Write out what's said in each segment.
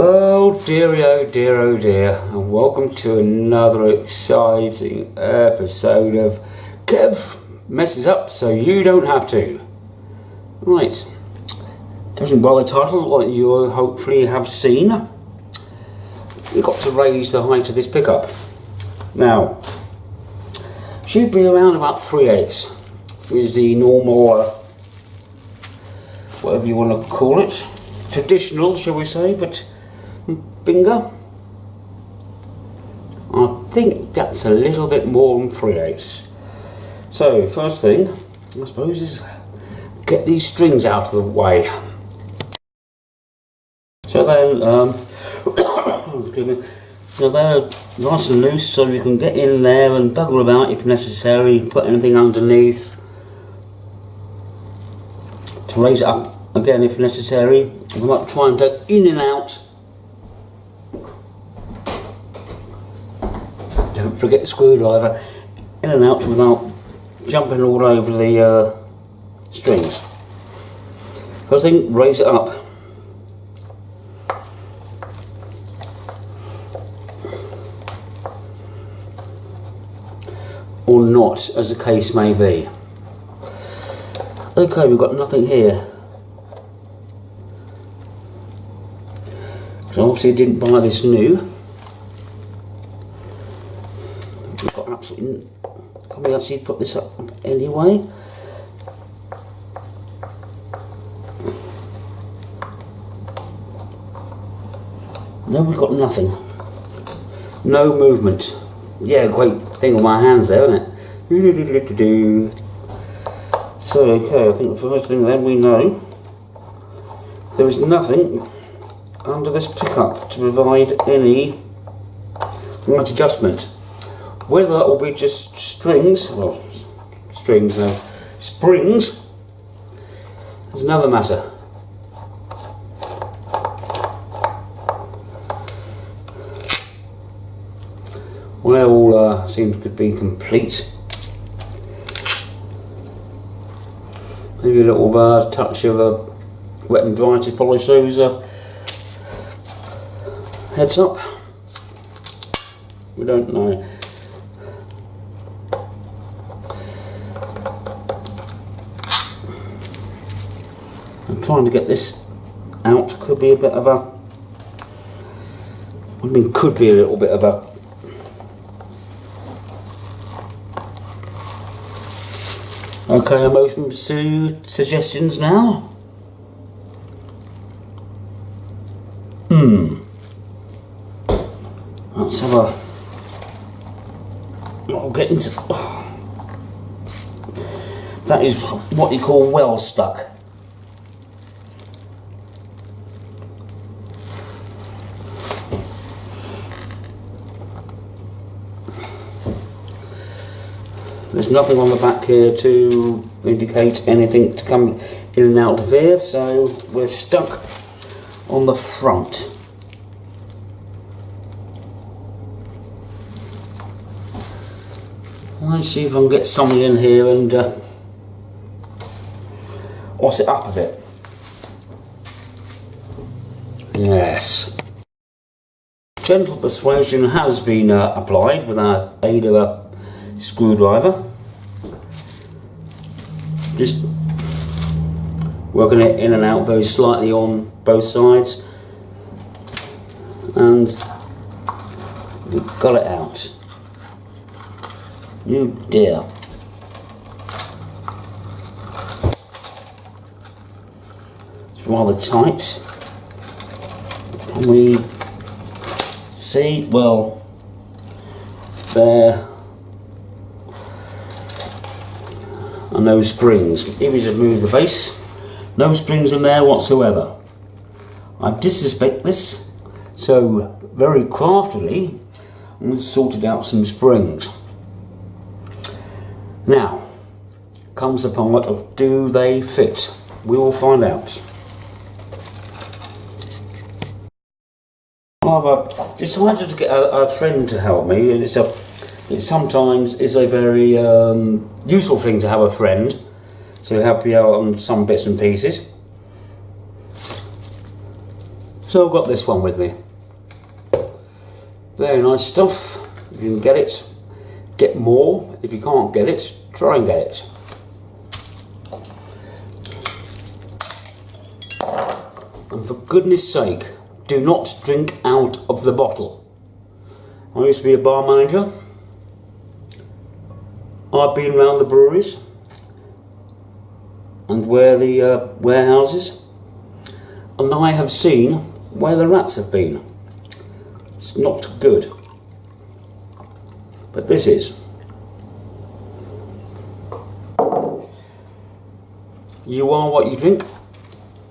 Oh dear, and welcome to another exciting episode of Kev Messes Up So You Don't Have To. Right, judging by the title, what you hopefully have seen, we've got to raise the height of this pickup. Now, should be around about 3/8, which is the normal, whatever you want to call it, traditional, shall we say, but finger. I think that's a little bit more than 3/8. So first thing, I suppose, is get these strings out of the way. So then, excuse me. So they're nice and loose, so you can get in there and bugger about if necessary. Put anything underneath to raise it up again if necessary. We might try and go in and out. Don't forget the screwdriver, in and out without jumping all over the strings. First thing, raise it up. Or not, as the case may be. Okay, we've got nothing here. So obviously I didn't buy this new. We've got absolutely, can we actually put this up anyway? No, we've got nothing. No movement. Yeah, great thing on my hands there, isn't it? So, okay, I think the first thing then we know there is nothing under this pickup to provide any light adjustment. Whether it will be just strings, well, springs is another matter. Well, all seems to be complete. Maybe a little touch of wet and dry to polish those heads up. We don't know. I'm trying to get this out. Could be a bit of a. I mean, could be a little bit of a. Okay, I'm open to suggestions now. Let's have a. I'll get into. That is what you call well stuck. There's nothing on the back here to indicate anything to come in and out of here, so we're stuck on the front. Let's see if I can get something in here and oss it up a bit. Yes. Gentle persuasion has been applied with our aid of a screwdriver. Just working it in and out very slightly on both sides, and we've got it out. You dear. It's rather tight. Can we see? Well, there are no springs. If we just move the face, no springs in there whatsoever. I disrespect this, so very craftily we've sorted out some springs. Now comes the part of, do they fit? We will find out. I've decided to get a friend to help me, and it sometimes is a very useful thing to have a friend to help you out on some bits and pieces. So I've got this one with me. Very nice stuff. If you can get it, get more. If you can't get it, try and get it. And for goodness sake, do not drink out of the bottle. I used to be a bar manager. I've been around the breweries and where the warehouses, and I have seen where the rats have been. It's not good. But this is. You are what you drink,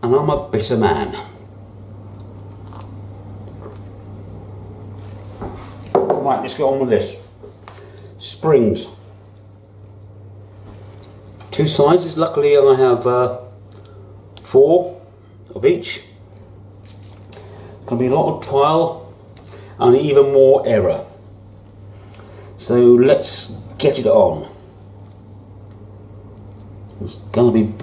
and I'm a bitter man. Right, let's get on with this. Springs. 2 sizes. Luckily I have 4 of each. Going to be a lot of trial and even more error. So let's get it on. It's going to be,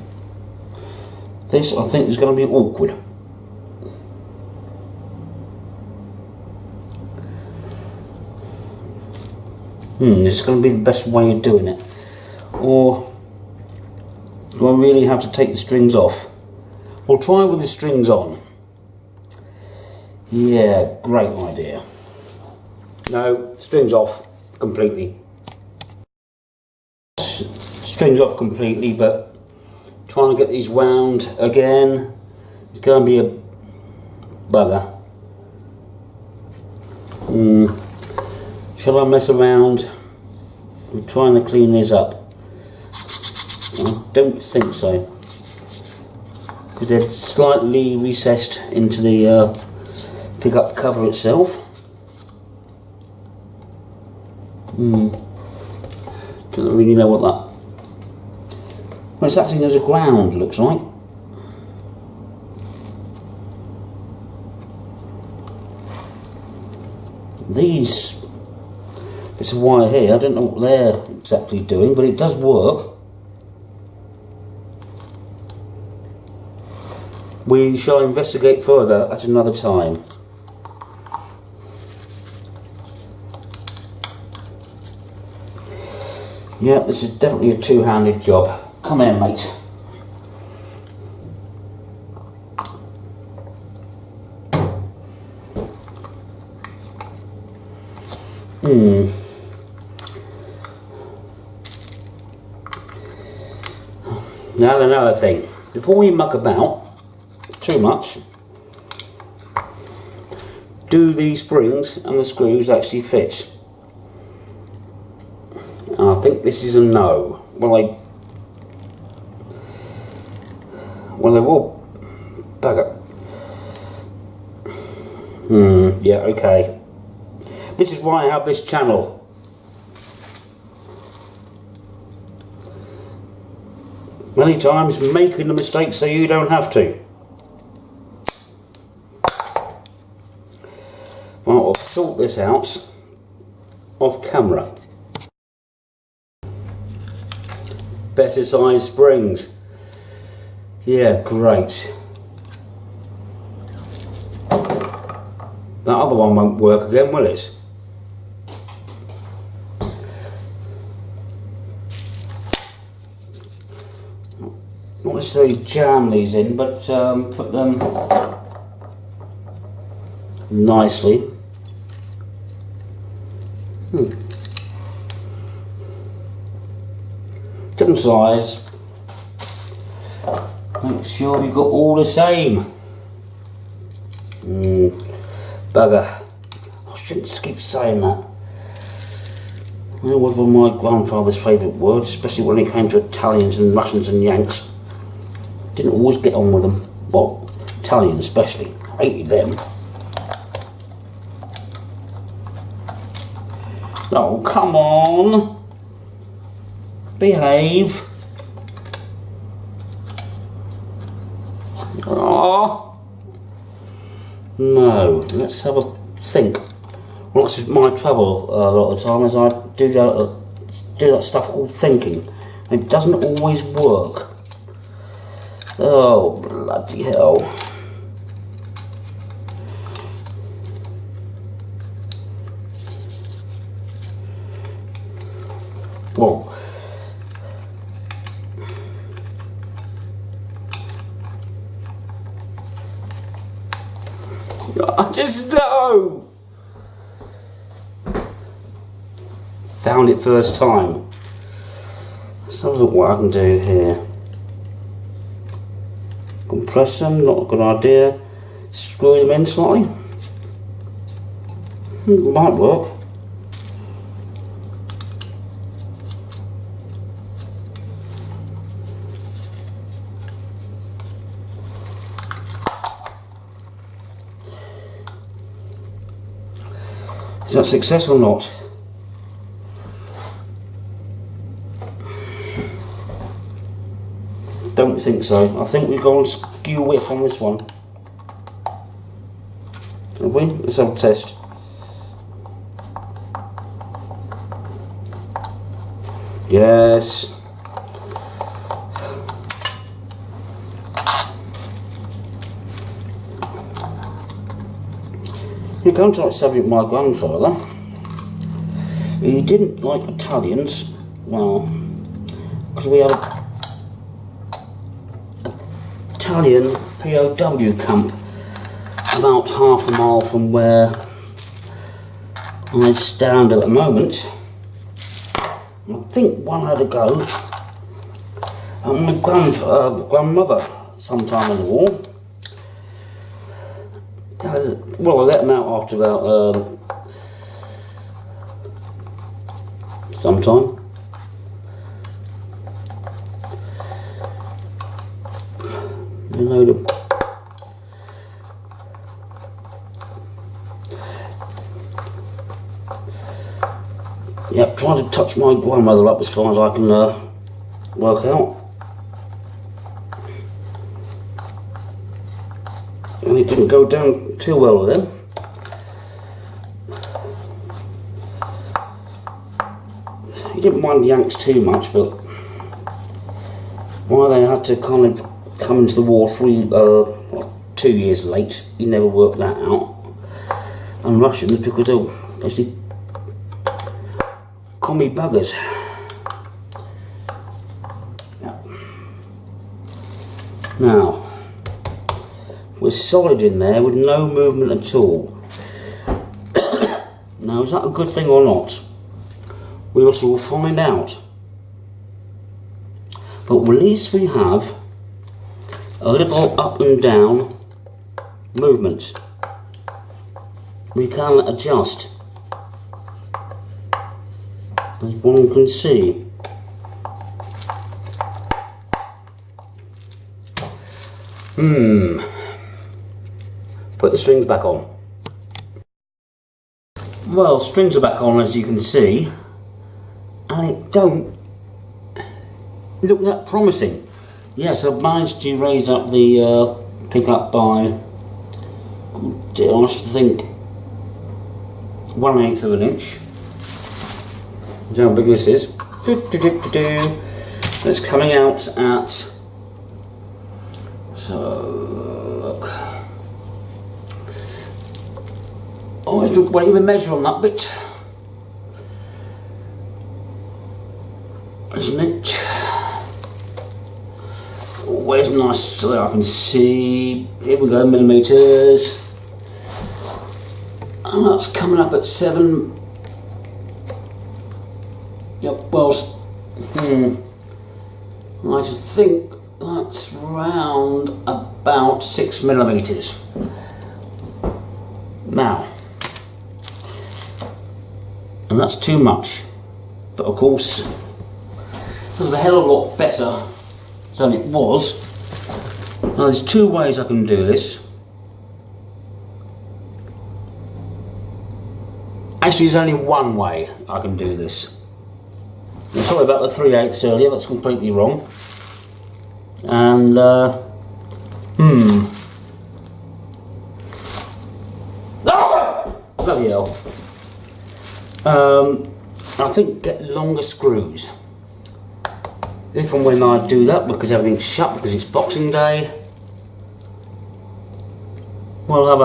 this I think is going to be awkward. This is going to be the best way of doing it. Or do I really have to take the strings off? We'll try with the strings on. Yeah, great idea. No, strings off completely. Strings off completely, but trying to get these wound again is going to be a bugger. Shall I mess around? I'm trying to clean these up. I don't think so, because they're slightly recessed into the pickup cover itself. Don't really know what that. Well, it's acting as a ground, looks like. These bits of wire here, I don't know what they're exactly doing, but it does work. We shall investigate further at another time. Yeah, this is definitely a two-handed job. Come here, mate. Now another thing. Before we muck about too much, do these springs and the screws actually fit? And I think this is a no. Well, they will bugger. Yeah, okay. This is why I have this channel. Many times making the mistake so you don't have to. Well, I'll sort this out off camera. Better size springs. Yeah, great. That other one won't work again, will it? Not necessarily jam these in, but put them nicely. Different size. Make sure you've got all the same. Bugger. I shouldn't keep saying that. It was one of my grandfather's favourite words, especially when it came to Italians and Russians and Yanks. Didn't always get on with them. Well, Italians especially. Hated them. Oh, come on. Behave. Oh. No, let's have a think. Well, that's my trouble a lot of the time, is I do that stuff called thinking. And it doesn't always work. Oh, bloody hell. Whoa. I just know. Found it first time. Let's have a look what I can do here. Compress them, not a good idea. Screw them in slightly. Might work. Is that success or not? Don't think so. I think we've gone skew width on this one. Have we? Let's have a test. Yes. You're going to like something with my grandfather. He didn't like Italians. Well, because we had an Italian POW camp about half a mile from where I stand at the moment. I think one had a go at my grandmother sometime in the war. Well, I let them out after about some time. A load of yep, trying to touch my grandmother up as far as I can work out. And it didn't go down too well with them. He didn't mind the Yanks too much, but why they had to kind of come into the war 2 years late, he never worked that out. And Russians, because they were basically commie buggers. Yeah. Now, we're solid in there with no movement at all. Now, is that a good thing or not? We also will find out. But at least we have a little up and down movement. We can adjust, as one can see. Put the strings back on. Well, strings are back on, as you can see, and it don't look that promising. Yes, I've managed to raise up the pickup by, I should think, 1/8 of an inch. See how big this is. It's coming out at, so look. Oh, I won't even measure on that bit. There's an inch. Oh, where's nice so that I can see? Here we go, millimetres. And that's coming up at 7. Yep, well, I should think that's round about 6 millimetres. Now, and that's too much, but of course, this is a hell of a lot better than it was. Now, there's 2 ways I can do this. Actually, there's only one way I can do this. I'm sorry about the 3/8 earlier, that's completely wrong. And, bloody hell. I think get longer screws. If and when I do that, because everything's shut, because it's Boxing Day, we'll have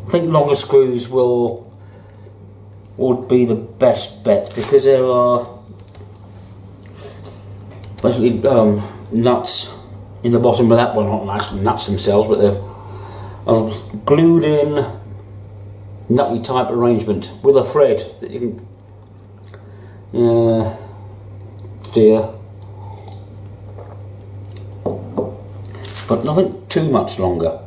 I think longer screws will would be the best bet, because there are basically nuts in the bottom of that one. Not actually nuts themselves, but they're glued in nutty type arrangement with a thread that you can dear, but nothing too much longer,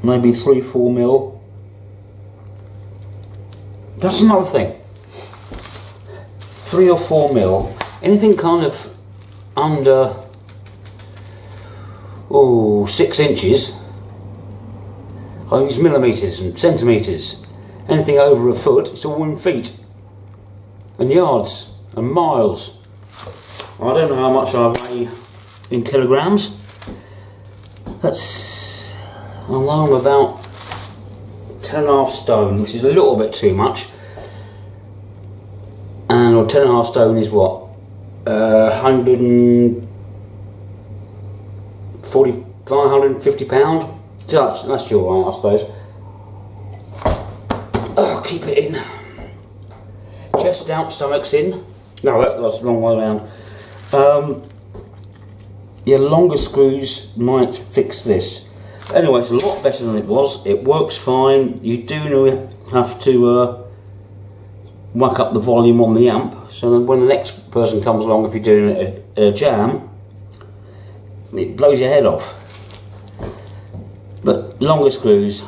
maybe 3-4 mil. That's another thing, 3 or 4 mil, anything kind of under 6 inches. I use millimetres and centimetres. Anything over a foot, it's all in feet and yards and miles. I don't know how much I weigh in kilograms. That's along about 10.5 stone, which is a little bit too much. And 10.5 stone is what? 150 pound. That's your right, I suppose. Oh, keep it in. Chest out, stomach's in. No, that's a long way around. Your longer screws might fix this. Anyway, it's a lot better than it was. It works fine. You do have to whack up the volume on the amp, so then when the next person comes along, if you're doing a jam, it blows your head off. But longer screws.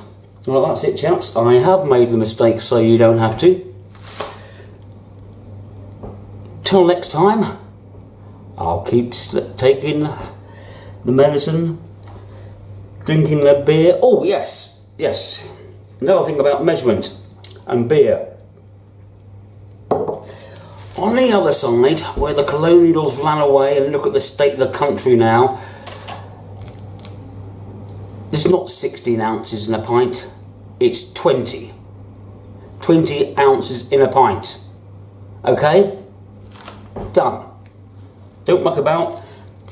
Well, that's it, chaps. I have made the mistake so you don't have to. Till next time, I'll keep taking the medicine, drinking the beer. Oh yes, yes. Another thing about measurement and beer. On the other side, where the colonials ran away, and look at the state of the country now, it's not 16 ounces in a pint, it's 20. 20 ounces in a pint. Okay? Done. Don't muck about.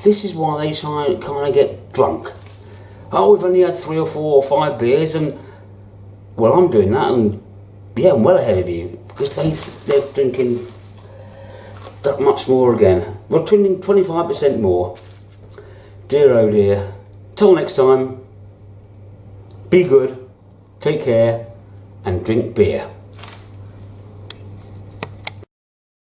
This is why they kind of get drunk. Oh, we've only had 3 or 4 or 5 beers, and well, I'm doing that, and yeah, I'm well ahead of you, because they're drinking that much more again. We're drinking 25% more. Dear oh dear. Till next time, be good, take care, and drink beer.